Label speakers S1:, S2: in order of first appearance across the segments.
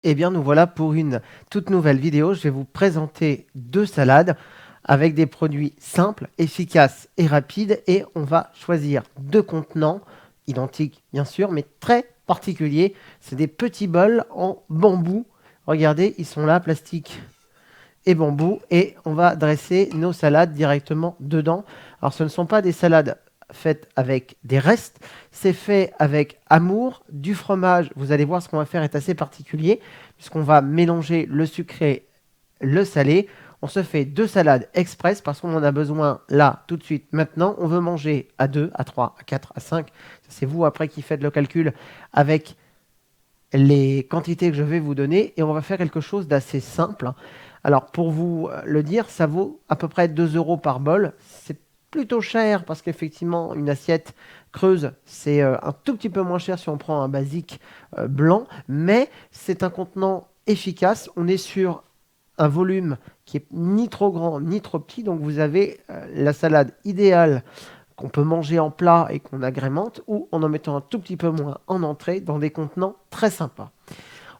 S1: Eh bien, nous voilà pour une toute nouvelle vidéo. Je vais vous présenter deux salades avec des produits simples, efficaces et rapides. Et on va choisir deux contenants, identiques bien sûr, mais très particuliers. C'est des petits bols en bambou. Regardez, ils sont là, plastique et bambou. Et on va dresser nos salades directement dedans. Alors, ce ne sont pas des salades faites avec des restes, c'est fait avec amour, du fromage. Vous allez voir, ce qu'on va faire est assez particulier, puisqu'on va mélanger le sucré, le salé. On se fait deux salades express parce qu'on en a besoin là, tout de suite, maintenant. On veut manger à 2, à 3, à 4, à 5. C'est vous après qui faites le calcul avec les quantités que je vais vous donner. Et on va faire quelque chose d'assez simple. Alors, pour vous le dire, ça vaut à peu près 2 euros par bol. C'est plutôt cher parce qu'effectivement, une assiette creuse, c'est un tout petit peu moins cher si on prend un basique blanc. Mais c'est un contenant efficace. On est sur un volume qui est ni trop grand ni trop petit. Donc, vous avez la salade idéale qu'on peut manger en plat et qu'on agrémente, ou en mettant un tout petit peu moins en entrée dans des contenants très sympas.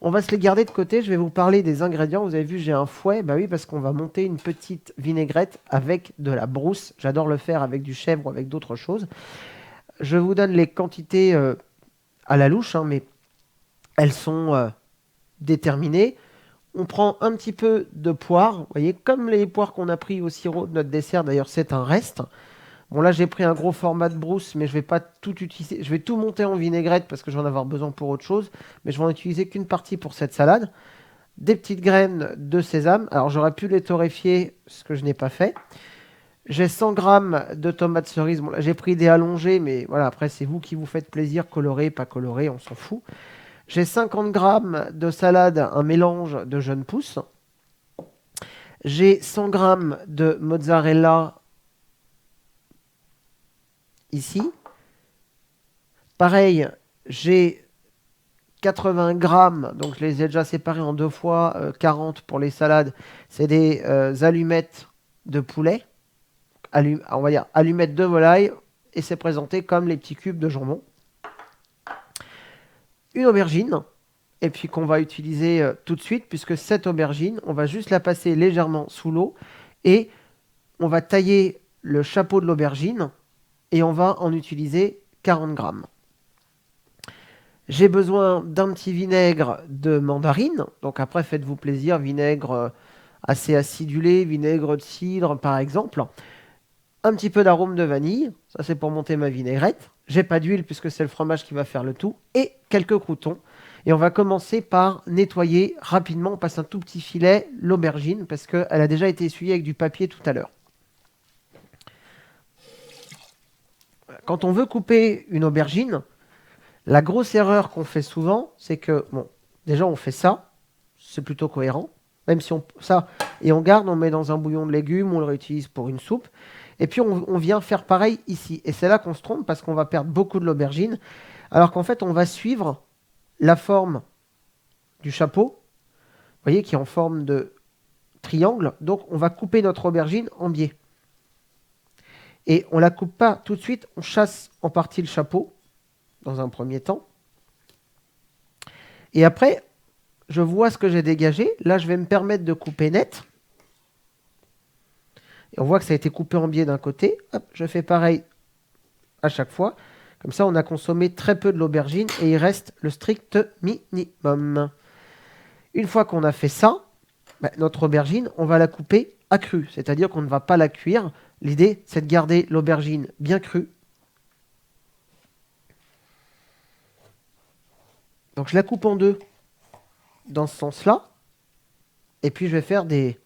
S1: On va se les garder de côté. Je vais vous parler des ingrédients. Vous avez vu, j'ai un fouet. Bah oui, parce qu'on va monter une petite vinaigrette avec de la brousse. J'adore le faire avec du chèvre ou avec d'autres choses. Je vous donne les quantités à la louche, hein, mais elles sont déterminées. On prend un petit peu de poire. Vous voyez, comme les poires qu'on a pris au sirop de notre dessert. D'ailleurs, c'est un reste. Bon, là, j'ai pris un gros format de brousse, mais je vais pas tout utiliser. Je vais tout monter en vinaigrette parce que je vais en avoir besoin pour autre chose. Mais je vais en utiliser qu'une partie pour cette salade. Des petites graines de sésame. Alors, j'aurais pu les torréfier, ce que je n'ai pas fait. J'ai 100 grammes de tomates cerises. Bon, là, j'ai pris des allongées, mais voilà, après, c'est vous qui vous faites plaisir. Coloré, pas coloré, on s'en fout. J'ai 50 grammes de salade, un mélange de jeunes pousses. J'ai 100 grammes de mozzarella ici. Pareil, j'ai 80 grammes, donc je les ai déjà séparés en deux fois, 40 pour les salades. C'est des allumettes de poulet, on va dire allumettes de volaille, et c'est présenté comme les petits cubes de jambon. Une aubergine, et puis qu'on va utiliser tout de suite, puisque cette aubergine, on va juste la passer légèrement sous l'eau, et on va tailler le chapeau de l'aubergine, et on va en utiliser 40 grammes. J'ai besoin d'un petit vinaigre de mandarine. Donc après, faites-vous plaisir. Vinaigre assez acidulé, vinaigre de cidre par exemple. Un petit peu d'arôme de vanille. Ça, c'est pour monter ma vinaigrette. J'ai pas d'huile puisque c'est le fromage qui va faire le tout. Et quelques croûtons. Et on va commencer par nettoyer rapidement. On passe un tout petit filet l'aubergine parce qu'elle a déjà été essuyée avec du papier tout à l'heure. Quand on veut couper une aubergine, la grosse erreur qu'on fait souvent, c'est que, bon, déjà on fait ça, c'est plutôt cohérent, même si on ça, et on garde, on met dans un bouillon de légumes, on le réutilise pour une soupe, et puis on vient faire pareil ici. Et c'est là qu'on se trompe parce qu'on va perdre beaucoup de l'aubergine, alors qu'en fait on va suivre la forme du chapeau, vous voyez, qui est en forme de triangle, donc on va couper notre aubergine en biais. Et on la coupe pas tout de suite, on chasse en partie le chapeau, dans un premier temps. Et après, je vois ce que j'ai dégagé. Là, je vais me permettre de couper net. Et on voit que ça a été coupé en biais d'un côté. Hop, je fais pareil à chaque fois. Comme ça, on a consommé très peu de l'aubergine et il reste le strict minimum. Une fois qu'on a fait ça, notre aubergine, on va la couper à cru. C'est-à-dire qu'on ne va pas la cuire. L'idée, c'est de garder l'aubergine bien crue. Donc, je la coupe en deux dans ce sens-là. Et puis, je vais faire des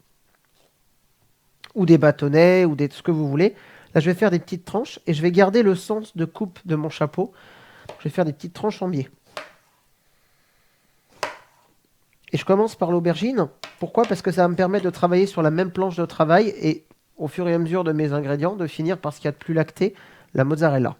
S1: bâtonnets, ou ce que vous voulez. Là, je vais faire des petites tranches et je vais garder le sens de coupe de mon chapeau. Je vais faire des petites tranches en biais. Et je commence par l'aubergine. Pourquoi? Parce que ça va me permettre de travailler sur la même planche de travail et au fur et à mesure de mes ingrédients, de finir par ce qu'il y a de plus lacté, la mozzarella.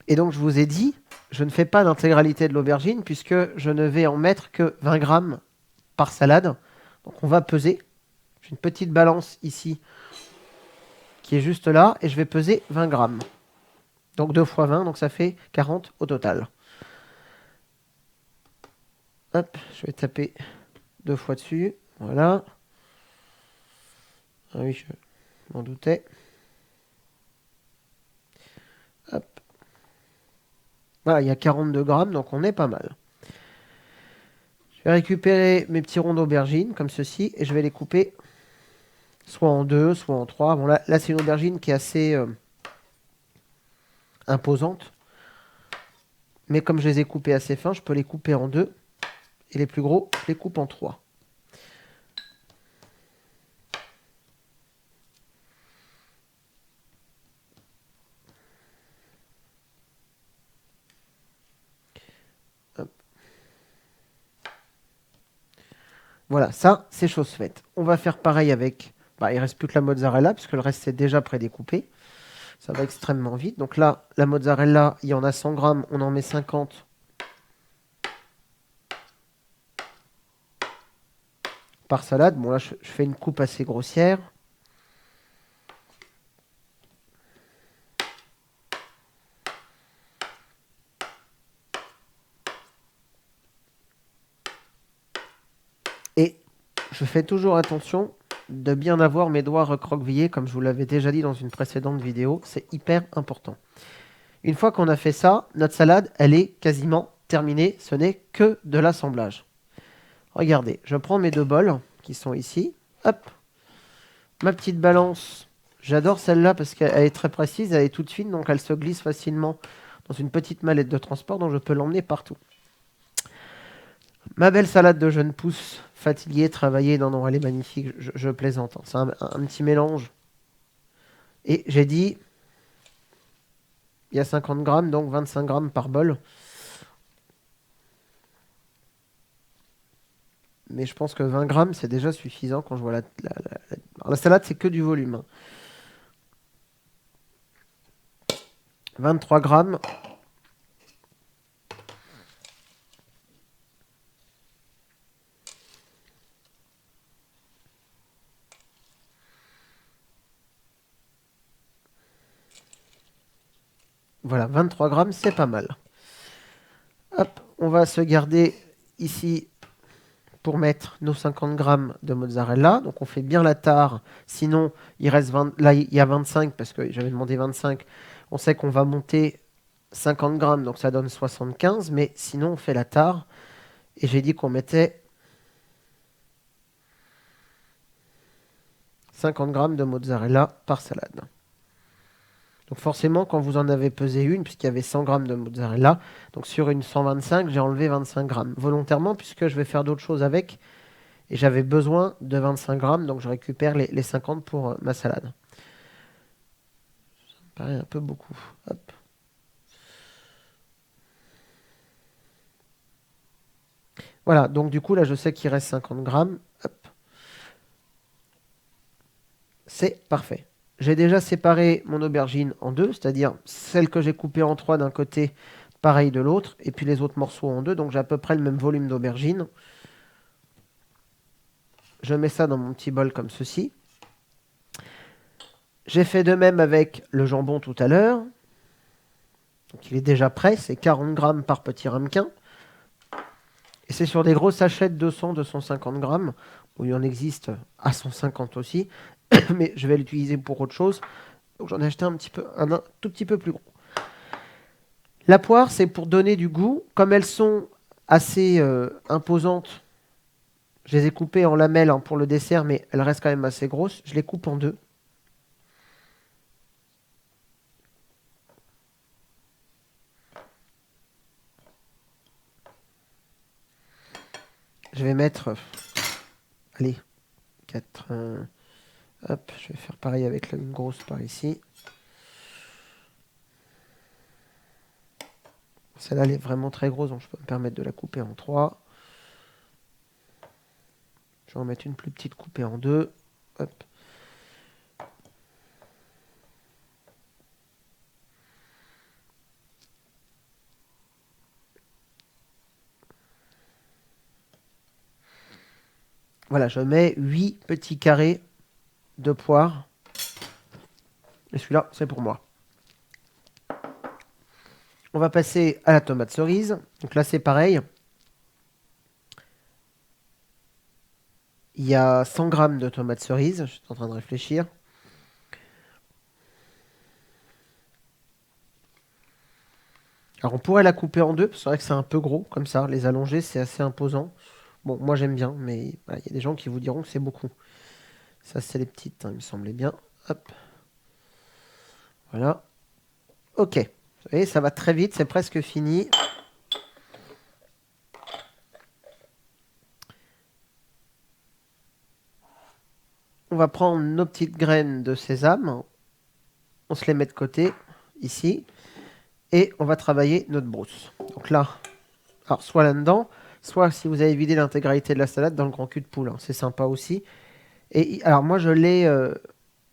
S1: Et donc, je vous ai dit, je ne fais pas l'intégralité de l'aubergine puisque je ne vais en mettre que 20 grammes par salade. Donc, on va peser. J'ai une petite balance ici qui est juste là, et je vais peser 20 grammes. Donc 2 fois 20, donc ça fait 40 au total. Hop, je vais taper 2 fois dessus. Voilà. Ah oui, je m'en doutais. Hop. Voilà, il y a 42 grammes, donc on est pas mal. Je vais récupérer mes petits ronds d'aubergine, comme ceci, et je vais les couper soit en 2, soit en 3. Bon, là c'est une aubergine qui est assez imposante. Mais comme je les ai coupés assez fins, je peux les couper en 2. Et les plus gros, je les coupe en 3. Hop. Voilà, ça, c'est chose faite. On va faire pareil avec... Bah, il ne reste plus que la mozzarella, puisque le reste, c'est déjà prédécoupé. Ça va extrêmement vite. Donc là, la mozzarella, il y en a 100 grammes. On en met 50 par salade. Bon, là, je fais une coupe assez grossière. Et je fais toujours attention de bien avoir mes doigts recroquevillés, comme je vous l'avais déjà dit dans une précédente vidéo. C'est hyper important. Une fois qu'on a fait ça, notre salade, elle est quasiment terminée. Ce n'est que de l'assemblage. Regardez, je prends mes 2 bols qui sont ici. Hop, ma petite balance. J'adore celle-là parce qu'elle est très précise, elle est toute fine, donc elle se glisse facilement dans une petite mallette de transport, donc je peux l'emmener partout. Ma belle salade de jeunes pousses, fatiguée, travaillée, non, non, elle est magnifique, je plaisante. Hein. C'est un petit mélange. Et j'ai dit, il y a 50 grammes, donc 25 grammes par bol. Mais je pense que 20 grammes, c'est déjà suffisant quand je vois la salade, c'est que du volume. 23 grammes. Voilà, 23 grammes, c'est pas mal. Hop, on va se garder ici pour mettre nos 50 grammes de mozzarella. Donc on fait bien la tare. Sinon, il reste 20, là, il y a 25 parce que j'avais demandé 25. On sait qu'on va monter 50 grammes, donc ça donne 75. Mais sinon, on fait la tare. Et j'ai dit qu'on mettait 50 grammes de mozzarella par salade. Donc forcément, quand vous en avez pesé une, puisqu'il y avait 100 grammes de mozzarella, donc sur une 125, j'ai enlevé 25 grammes. Volontairement, puisque je vais faire d'autres choses avec. Et j'avais besoin de 25 grammes, donc je récupère les 50 pour ma salade. Ça me paraît un peu beaucoup. Hop. Voilà, donc du coup, là, je sais qu'il reste 50 grammes. Hop. C'est parfait. J'ai déjà séparé mon aubergine en 2, c'est-à-dire celle que j'ai coupée en 3 d'un côté, pareil de l'autre, et puis les autres morceaux en 2, donc j'ai à peu près le même volume d'aubergine. Je mets ça dans mon petit bol comme ceci. J'ai fait de même avec le jambon tout à l'heure. Donc il est déjà prêt, c'est 40 grammes par petit ramequin. Et c'est sur des gros sachets de 200-250 grammes, où il en existe à 150 aussi, mais je vais l'utiliser pour autre chose. Donc j'en ai acheté un tout petit peu plus gros. La poire, c'est pour donner du goût. Comme elles sont assez imposantes, je les ai coupées en lamelles hein, pour le dessert, mais elles restent quand même assez grosses. Je les coupe en 2. Je vais mettre, allez, 4. Hop, je vais faire pareil avec une grosse par ici. Celle-là, elle est vraiment très grosse, donc je peux me permettre de la couper en 3. Je vais en mettre une plus petite coupée en 2. Hop. Voilà, je mets 8 petits carrés de poire Et celui-là, c'est pour moi. On va passer à la tomate cerise. Donc là, c'est pareil. Il y a 100 grammes de tomates cerises. Je suis en train de réfléchir. Alors, on pourrait la couper en deux. C'est vrai que c'est un peu gros, comme ça. Les allonger, c'est assez imposant. Bon, moi, j'aime bien, mais voilà, il y a des gens qui vous diront que c'est beaucoup. Ça, c'est les petites, hein, il me semblait bien. Hop. Voilà. Ok. Vous voyez, ça va très vite, c'est presque fini. On va prendre nos petites graines de sésame. On se les met de côté, ici. Et on va travailler notre brousse. Donc là, alors soit là-dedans, soit si vous avez vidé l'intégralité de la salade dans le grand cul de poule. Hein, c'est sympa aussi. Et alors moi, je l'ai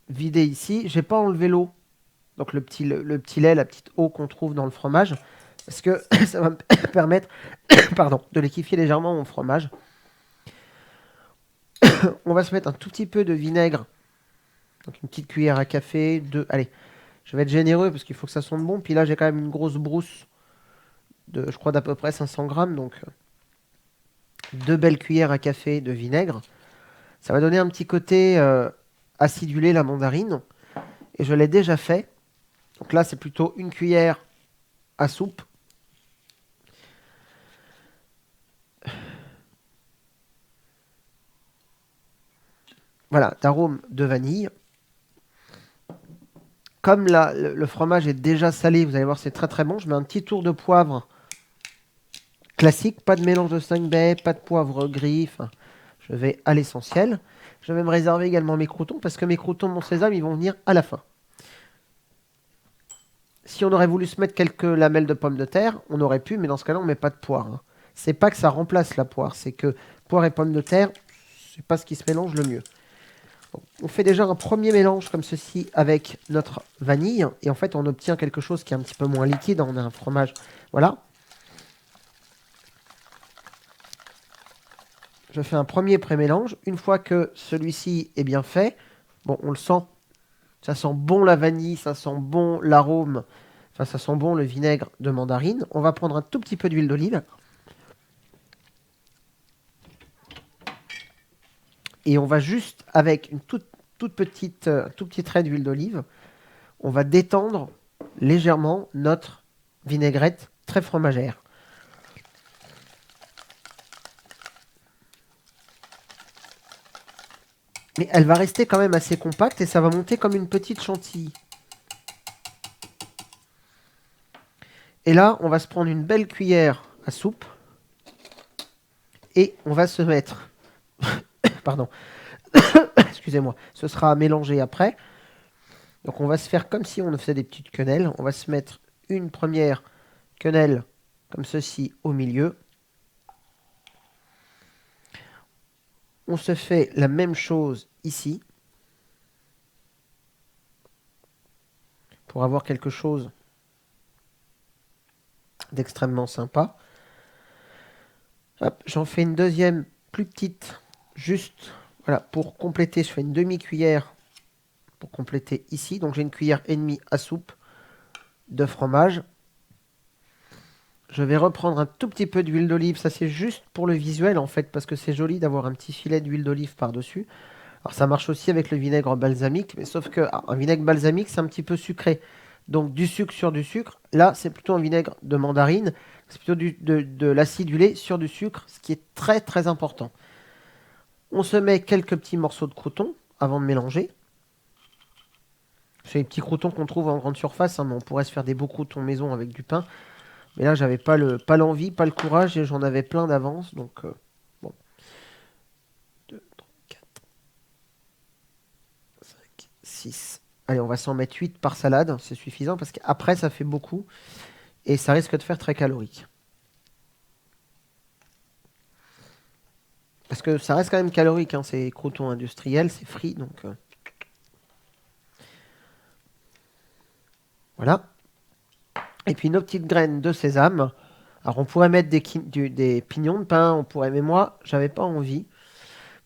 S1: vidé ici. J'ai pas enlevé l'eau. Donc le petit lait, la petite eau qu'on trouve dans le fromage. Parce que ça va me permettre pardon, de liquéfier légèrement mon fromage. On va se mettre un tout petit peu de vinaigre. Donc une petite cuillère à café. Allez, je vais être généreux parce qu'il faut que ça sente bon. Puis là, j'ai quand même une grosse brousse de, je crois, d'à peu près 500 grammes. Donc 2 belles cuillères à café de vinaigre. Ça va donner un petit côté acidulé la mandarine. Et je l'ai déjà fait. Donc là, c'est plutôt une cuillère à soupe. Voilà, d'arôme de vanille. Comme le fromage est déjà salé, vous allez voir, c'est très très bon. Je mets un petit tour de poivre classique. Pas de mélange de 5 baies, pas de poivre gris. Enfin, je vais à l'essentiel. Je vais me réserver également mes croûtons parce que mes croûtons mon sésame, ils vont venir à la fin. Si on aurait voulu se mettre quelques lamelles de pommes de terre, on aurait pu, mais dans ce cas-là, on ne met pas de poire. Hein. C'est pas que ça remplace la poire, c'est que poire et pommes de terre, c'est pas ce qui se mélange le mieux. Donc, on fait déjà un premier mélange comme ceci avec notre vanille, et en fait, on obtient quelque chose qui est un petit peu moins liquide. On a un fromage, voilà. Je fais un premier pré-mélange. Une fois que celui-ci est bien fait, bon, on le sent, ça sent bon la vanille, ça sent bon l'arôme, enfin, ça sent bon le vinaigre de mandarine. On va prendre un tout petit peu d'huile d'olive. Et on va juste, avec une toute petite, tout petit trait d'huile d'olive, on va détendre légèrement notre vinaigrette très fromagère. Mais elle va rester quand même assez compacte et ça va monter comme une petite chantilly. Et là, on va se prendre une belle cuillère à soupe et on va se mettre... Pardon. Excusez-moi. Ce sera mélangé après. Donc on va se faire comme si on faisait des petites quenelles. On va se mettre une première quenelle comme ceci au milieu. On se fait la même chose ici. Pour avoir quelque chose d'extrêmement sympa. J'en fais une deuxième plus petite. Juste voilà, pour compléter, je fais une demi-cuillère pour compléter ici. Donc j'ai une cuillère et demie à soupe de fromage. Je vais reprendre un tout petit peu d'huile d'olive. Ça, c'est juste pour le visuel, en fait, parce que c'est joli d'avoir un petit filet d'huile d'olive par-dessus. Alors, ça marche aussi avec le vinaigre balsamique, mais sauf que un vinaigre balsamique, c'est un petit peu sucré. Donc, du sucre sur du sucre. Là, c'est plutôt un vinaigre de mandarine. C'est plutôt de l'acidulé sur du sucre, ce qui est très, très important. On se met quelques petits morceaux de croûton avant de mélanger. C'est les petits croûtons qu'on trouve en grande surface, hein, mais on pourrait se faire des beaux croûtons maison avec du pain. Mais là, j'avais pas l'envie, pas le courage, et j'en avais plein d'avance. Donc, bon. 2, 3, 4, 5, 6. Allez, on va s'en mettre 8 par salade. C'est suffisant parce qu'après, ça fait beaucoup. Et ça risque de faire très calorique. Parce que ça reste quand même calorique. Hein, c'est croûtons industriels, c'est frit. Donc, voilà. Et puis, nos petites graines de sésame. Alors, on pourrait mettre des pignons de pain. On pourrait, mais moi, j'avais pas envie.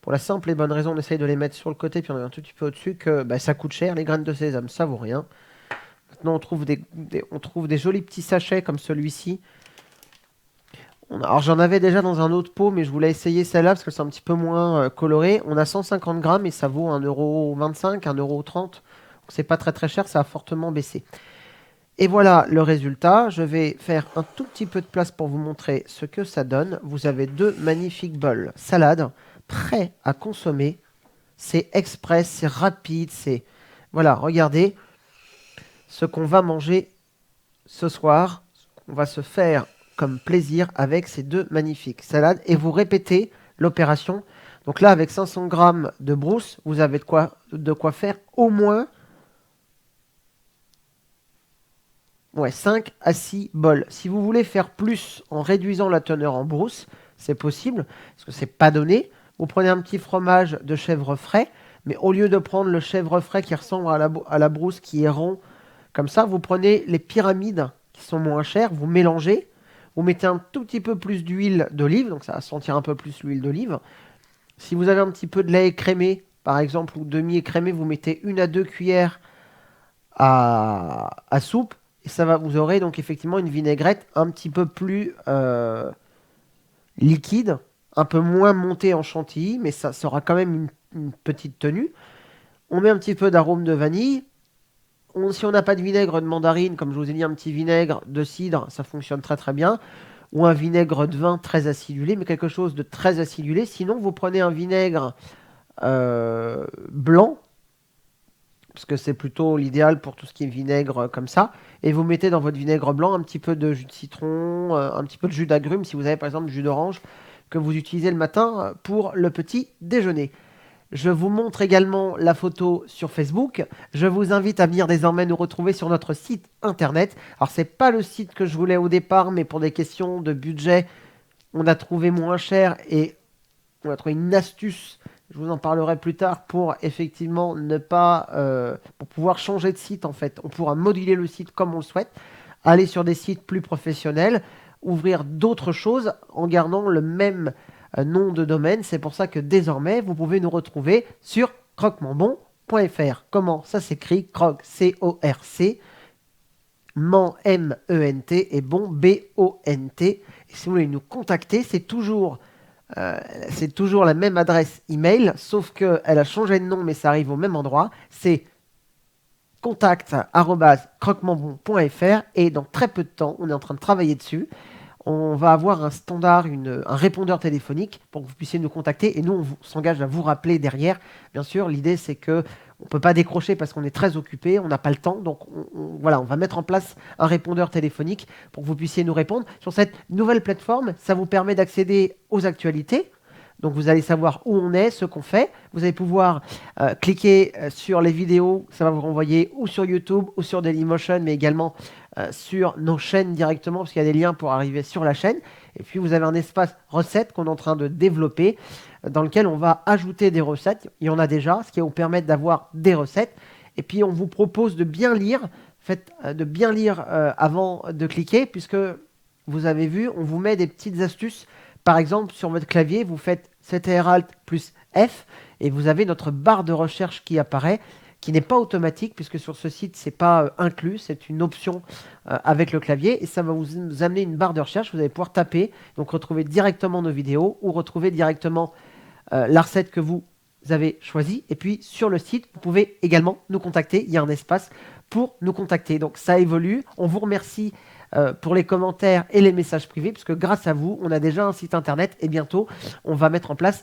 S1: Pour la simple et bonne raison, on essaye de les mettre sur le côté, puis on est un tout petit peu au-dessus, que bah, ça coûte cher. Les graines de sésame, ça vaut rien. Maintenant, on trouve on trouve des jolis petits sachets comme celui-ci. Alors, j'en avais déjà dans un autre pot, mais je voulais essayer celle-là parce que c'est un petit peu moins coloré. On a 150 grammes et ça vaut 1,25 €, 1,30 €. Donc, c'est pas très très cher, ça a fortement baissé. Et voilà le résultat. Je vais faire un tout petit peu de place pour vous montrer ce que ça donne. Vous avez deux magnifiques bols salade prêts à consommer. C'est express, c'est rapide, c'est... Voilà, regardez ce qu'on va manger ce soir. On va se faire comme plaisir avec ces deux magnifiques salades. Et vous répétez l'opération. Donc là, avec 500 grammes de brousse, vous avez de quoi faire au moins 5 à 6 bols. Si vous voulez faire plus en réduisant la teneur en brousse, c'est possible, parce que c'est pas donné. Vous prenez un petit fromage de chèvre frais, mais au lieu de prendre le chèvre frais qui ressemble à la brousse, qui est rond, comme ça, vous prenez les pyramides qui sont moins chères, vous mélangez, vous mettez un tout petit peu plus d'huile d'olive, donc ça va sentir un peu plus l'huile d'olive. Si vous avez un petit peu de lait écrémé, par exemple, ou demi-écrémé, vous mettez 1 à 2 cuillères à soupe. Et ça va, vous aurez donc effectivement une vinaigrette un petit peu plus liquide, un peu moins montée en chantilly, mais ça aura quand même une petite tenue. On met un petit peu d'arôme de vanille. Si on n'a pas de vinaigre de mandarine, comme je vous ai dit, un petit vinaigre de cidre, ça fonctionne très très bien. Ou un vinaigre de vin très acidulé, mais quelque chose de très acidulé. Sinon, vous prenez un vinaigre blanc, parce que c'est plutôt l'idéal pour tout ce qui est vinaigre comme ça. Et vous mettez dans votre vinaigre blanc un petit peu de jus de citron, un petit peu de jus d'agrumes, si vous avez par exemple du jus d'orange, que vous utilisez le matin pour le petit déjeuner. Je vous montre également la photo sur Facebook. Je vous invite à venir désormais nous retrouver sur notre site internet. Alors, c'est pas le site que je voulais au départ, mais pour des questions de budget, on a trouvé moins cher et on a trouvé une astuce. Je vous en parlerai plus tard pour effectivement ne pas... pour pouvoir changer de site en fait. On pourra moduler le site comme on le souhaite. Aller sur des sites plus professionnels. Ouvrir d'autres choses en gardant le même nom de domaine. C'est pour ça que désormais, vous pouvez nous retrouver sur croquementbon.fr. Comment ça s'écrit? Croque, C-O-R-C. Ment, M-E-N-T. Et bon, B-O-N-T. Et si vous voulez nous contacter, c'est toujours la même adresse email, sauf qu'elle a changé de nom, mais ça arrive au même endroit. C'est contact@croquementbon.fr et dans très peu de temps, on est en train de travailler dessus. On va avoir un standard, un répondeur téléphonique pour que vous puissiez nous contacter et nous, on s'engage à vous rappeler derrière. Bien sûr, l'idée, c'est que on ne peut pas décrocher parce qu'on est très occupé, on n'a pas le temps. Donc, voilà, on va mettre en place un répondeur téléphonique pour que vous puissiez nous répondre. Sur cette nouvelle plateforme, ça vous permet d'accéder aux actualités. Donc, vous allez savoir où on est, ce qu'on fait. Vous allez pouvoir cliquer sur les vidéos, ça va vous renvoyer ou sur YouTube ou sur Dailymotion, mais également sur nos chaînes directement, parce qu'il y a des liens pour arriver sur la chaîne. Et puis, vous avez un espace recettes qu'on est en train de développer, dans lequel on va ajouter des recettes. Il y en a déjà, ce qui va vous permettre d'avoir des recettes. Et puis, on vous propose de bien lire, avant de cliquer, puisque vous avez vu, on vous met des petites astuces. Par exemple, sur votre clavier, vous faites CTRL plus F et vous avez notre barre de recherche qui apparaît, qui n'est pas automatique puisque sur ce site, c'est pas inclus, c'est une option avec le clavier et ça va vous amener une barre de recherche. Vous allez pouvoir taper, donc retrouver directement nos vidéos ou retrouver directement la recette que vous avez choisie. Et puis sur le site, vous pouvez également nous contacter. Il y a un espace pour nous contacter. Donc ça évolue. On vous remercie pour les commentaires et les messages privés, puisque grâce à vous, on a déjà un site internet et bientôt, on va mettre en place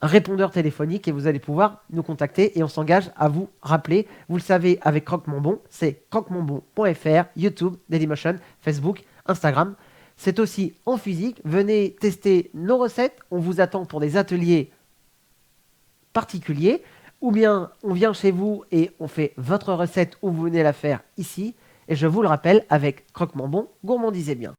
S1: un répondeur téléphonique et vous allez pouvoir nous contacter et on s'engage à vous rappeler. Vous le savez, avec Croque-Mon-Bon, c'est croquemonbon.fr, YouTube, Dailymotion, Facebook, Instagram. C'est aussi en physique. Venez tester nos recettes. On vous attend pour des ateliers particuliers ou bien on vient chez vous et on fait votre recette ou vous venez la faire ici. Et je vous le rappelle, avec Croque-Mon-Bon, gourmandisez bien.